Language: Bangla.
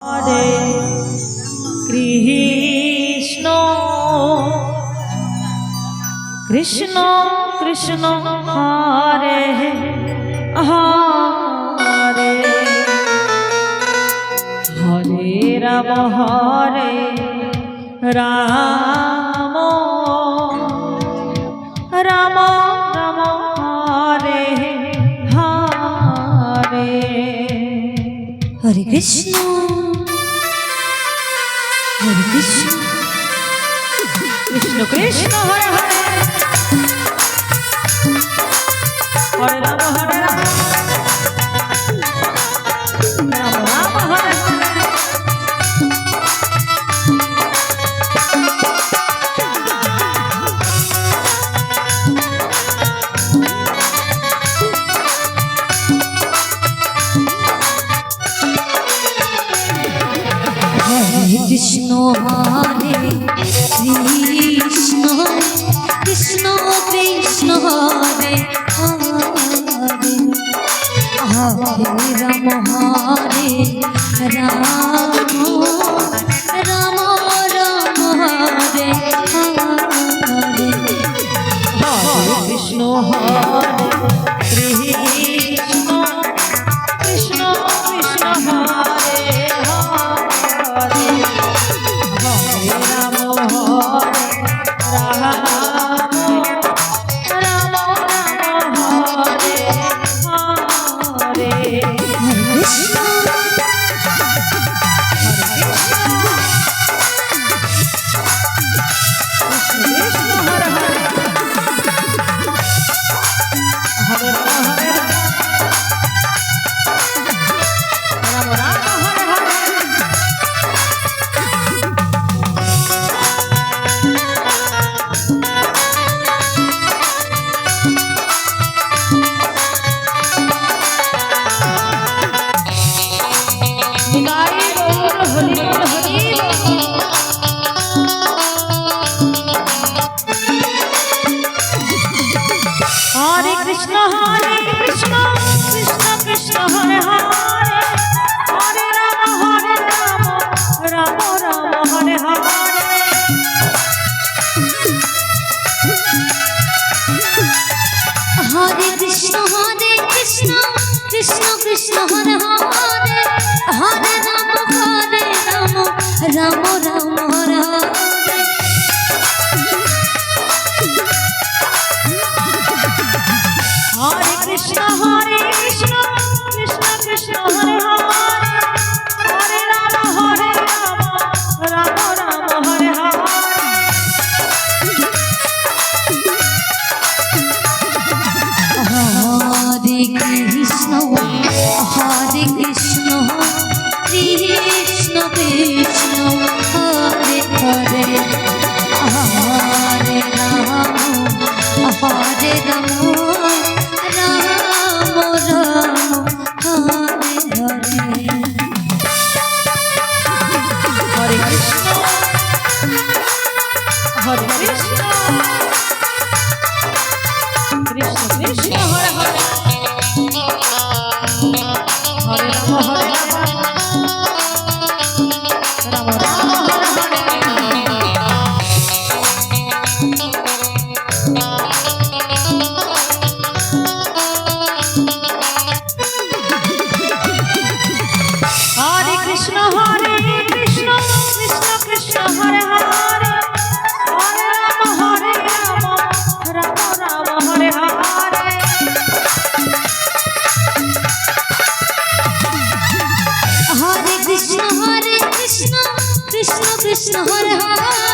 হরে কৃষ্ণ কৃষ্ণ কৃষ্ণ হরে হরে হরে রাম হরে রাম রাম রাম হরে হরে হরে কৃষ্ণ হরে কৃষ্ণ কৃষ্ণ কৃষ্ণ হরে হরে হরে রাম হরে রাম রাম রাম হরে হরে কৃষ্ণ হরে কৃষ্ণ কৃষ্ণ কৃষ্ণ হরে হরে হরে রাম হরে রাম রাম রাম হরে হরে হরে কৃষ্ণ হরে কৃষ্ণ কৃষ্ণ কৃষ্ণ হরে হরে হরে রাম হরে রাম রাম রাম হরে হরে কৃষ্ণ কৃষ্ণ হরে হরে হরে রাম হরে রাম রাম হরে হরে নিতাই গৌর হরি বল হরি বল। হরে কৃষ্ণ কৃষ্ণ কৃষ্ণ হরে হরে হরে রাম রাম রাম হরে হরে হরে কৃষ্ণ কৃষ্ণ কৃষ্ণ হরে হরে হরে রাম রাম রাম হরে হরে হরে কৃষ্ণ কৃষ্ণ কৃষ্ণ হরে হরে হরে রাম রাম রাম হরে হরে হরে কৃষ্ণ কৃষ্ণ কৃষ্ণ হরে হরে হরে রাম হরে রাম রাম রাম হরে হরে হরে কৃষ্ণ কৃষ্ণ কৃষ্ণ হরে হরে হরে রাম রাম রাম হরে হরে হরে কৃষ্ণ কৃষ্ণ কৃষ্ণ হরে হরে হরে রাম রাম রাম হরে হরে হরে কৃষ্ণ কৃষ্ণ কৃষ্ণ হরে হরে